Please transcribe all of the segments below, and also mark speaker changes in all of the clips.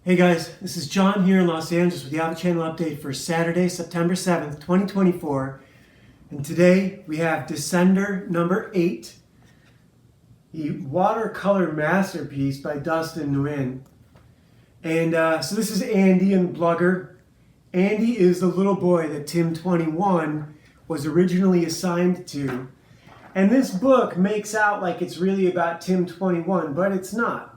Speaker 1: Hey guys, this is John here in Los Angeles with the Alpha Channel update for Saturday, September 7th, 2024. And today we have Descender number 8, the watercolor masterpiece by Dustin Nguyen. And so this is Andy and Blugger. Andy is the little boy that Tim21 was originally assigned to. And this book makes out like it's really about Tim21, but it's not.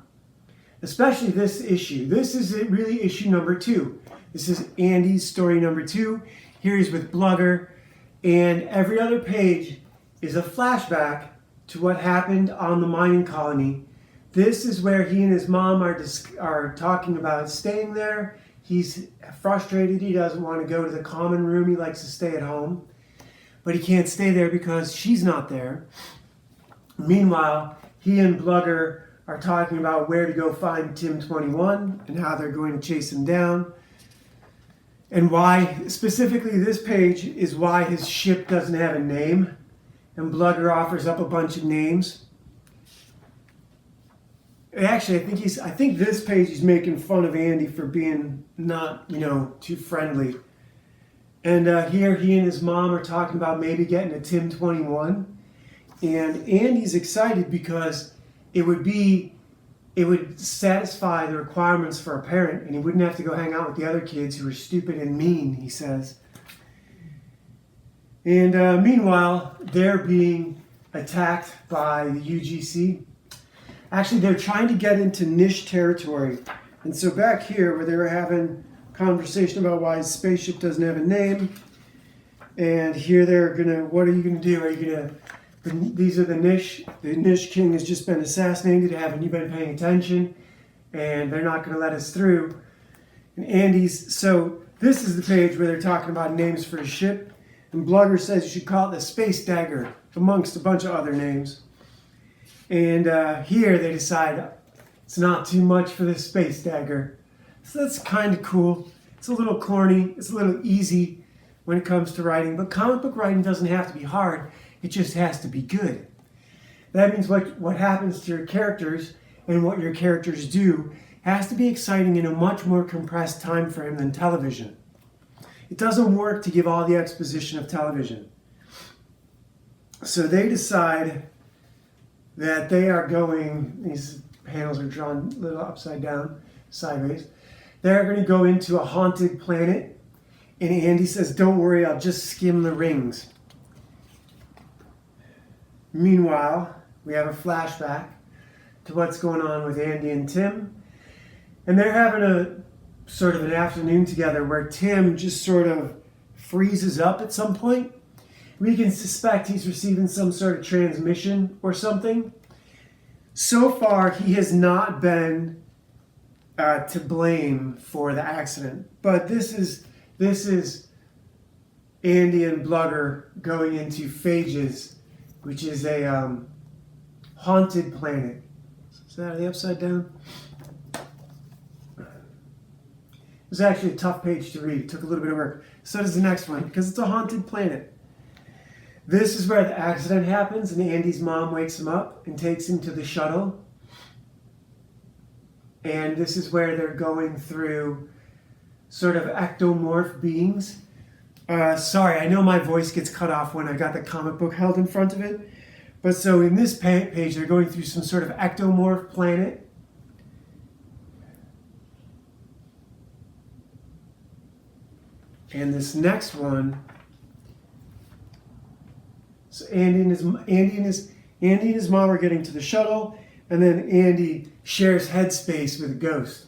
Speaker 1: Especially this issue. This is really issue number 2. This is Andy's story number 2. Here he's with Blugger. And every other page is a flashback to what happened on the mining colony. This is where he and his mom are talking about staying there. He's frustrated. He doesn't want to go to the common room. He likes to stay at home. But he can't stay there because she's not there. Meanwhile, he and Blugger are talking about where to go find Tim21 and how they're going to chase him down. And why, specifically this page, is why his ship doesn't have a name. And Blugger offers up a bunch of names. Actually, I think this page he's making fun of Andy for being not, too friendly. And here he and his mom are talking about maybe getting a Tim21. And Andy's excited because it would satisfy the requirements for a parent, and he wouldn't have to go hang out with the other kids who are stupid and mean, he says. And meanwhile, they're being attacked by the UGC. Actually, they're trying to get into niche territory. And so back here, where they were having a conversation about why his spaceship doesn't have a name, and here they're gonna, what are you gonna do? Are you gonna... These are the Niche king has just been assassinated. Haven't you been paying attention? And they're not going to let us through. And so this is the page where they're talking about names for his ship. And Blugger says you should call it the Space Dagger, amongst a bunch of other names. And here they decide it's not too much for the Space Dagger. So that's kind of cool. It's a little corny. It's a little easy when it comes to writing. But comic book writing doesn't have to be hard. It just has to be good. That means what happens to your characters and what your characters do has to be exciting in a much more compressed time frame than television. It doesn't work to give all the exposition of television. So they decide that they are going, these panels are drawn a little upside down, sideways. They're going to go into a haunted planet. And Andy says, don't worry, I'll just skim the rings. Meanwhile, we have a flashback to what's going on with Andy and Tim. And they're having a sort of an afternoon together where Tim just sort of freezes up at some point. We can suspect he's receiving some sort of transmission or something. So far, he has not been to blame for the accident. But this is Andy and Blugger going into phages, which is a haunted planet. Is that the upside down? It was actually a tough page to read. It took a little bit of work. So does the next one, because it's a haunted planet. This is where the accident happens, and Andy's mom wakes him up and takes him to the shuttle. And this is where they're going through sort of ectomorph beings. Sorry, I know my voice gets cut off when I got the comic book held in front of it. But so in this page, they're going through some sort of ectomorph planet. And this next one, so Andy and his mom are getting to the shuttle, and then Andy shares headspace with a ghost.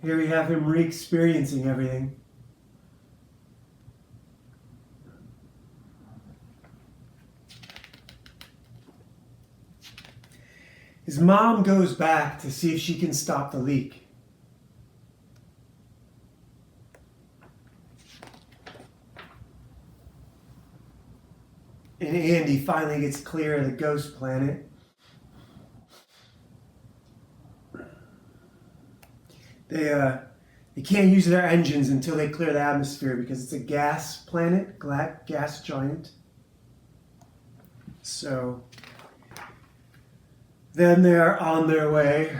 Speaker 1: Here we have him re-experiencing everything. His mom goes back to see if she can stop the leak. And Andy finally gets clear of the ghost planet. They can't use their engines until they clear the atmosphere because it's a gas planet, gas giant. So then they're on their way.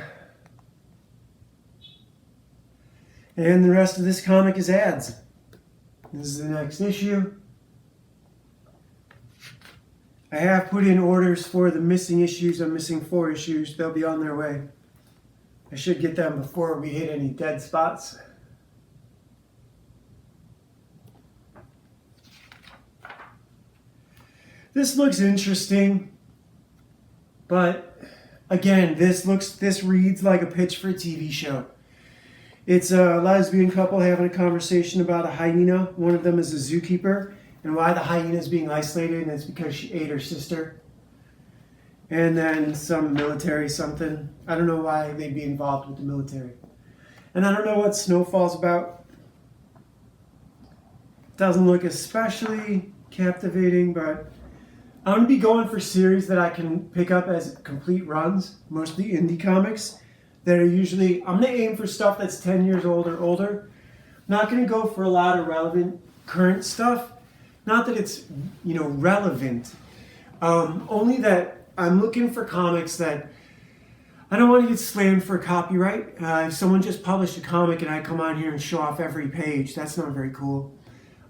Speaker 1: And the rest of this comic is ads. This is the next issue. I have put in orders for the missing issues. I'm missing 4 issues. They'll be on their way. I should get them before we hit any dead spots. This looks interesting, but again, this reads like a pitch for a TV show. It's a lesbian couple having a conversation about a hyena. One of them is a zookeeper, and why the hyena is being isolated, and it's because she ate her sister. And then some military something. I don't know why they'd be involved with the military. And I don't know what Snowfall's about. Doesn't look especially captivating, but I'm going to be going for series that I can pick up as complete runs, mostly indie comics that are usually, I'm going to aim for stuff that's 10 years old or older. I'm not going to go for a lot of relevant current stuff. Not that it's, relevant. Only that I'm looking for comics that I don't want to get slammed for copyright. If someone just published a comic and I come on here and show off every page, that's not very cool.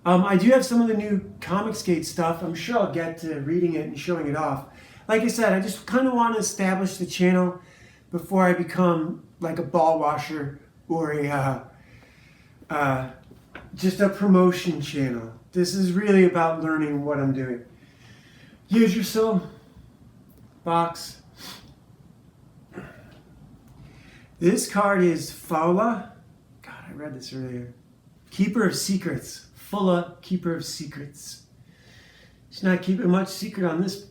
Speaker 1: I do have some of the new Comicsgate stuff. I'm sure I'll get to reading it and showing it off. Like I said, I just kind of want to establish the channel before I become like a ball washer or just a promotion channel. This is really about learning what I'm doing. Use your soul. Box. This card is Fowla. God, I read this earlier. Keeper of Secrets. Fulla, Keeper of Secrets. She's not keeping much secret on this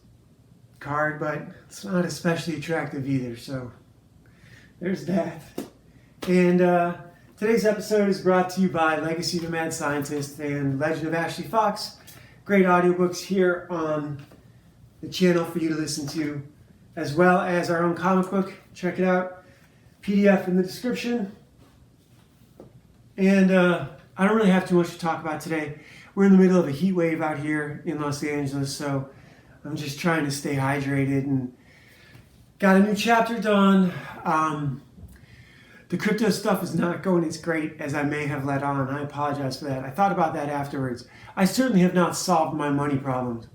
Speaker 1: card, but it's not especially attractive either, so there's that. And today's episode is brought to you by Legacy of the Mad Scientist and Legend of Ashley Fox. Great audiobooks here on the channel for you to listen to, as well as our own comic book. Check it out. PDF in the description. And I don't really have too much to talk about today. We're in the middle of a heat wave out here in Los Angeles, so I'm just trying to stay hydrated and got a new chapter done. The crypto stuff is not going as great as I may have let on. I apologize for that. I thought about that afterwards. I certainly have not solved my money problems.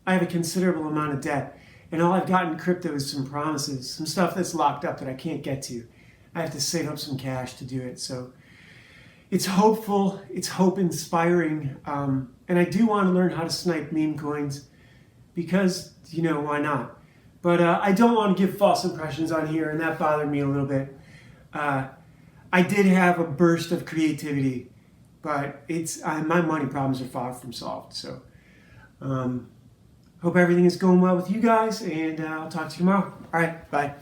Speaker 1: I have a considerable amount of debt, and all I've got in crypto is some promises, some stuff that's locked up that I can't get to. I have to save up some cash to do it, so it's hopeful, it's hope-inspiring, and I do want to learn how to snipe meme coins because, why not? But I don't want to give false impressions on here, and that bothered me a little bit. I did have a burst of creativity, but my money problems are far from solved. So hope everything is going well with you guys, and I'll talk to you tomorrow. All right, bye.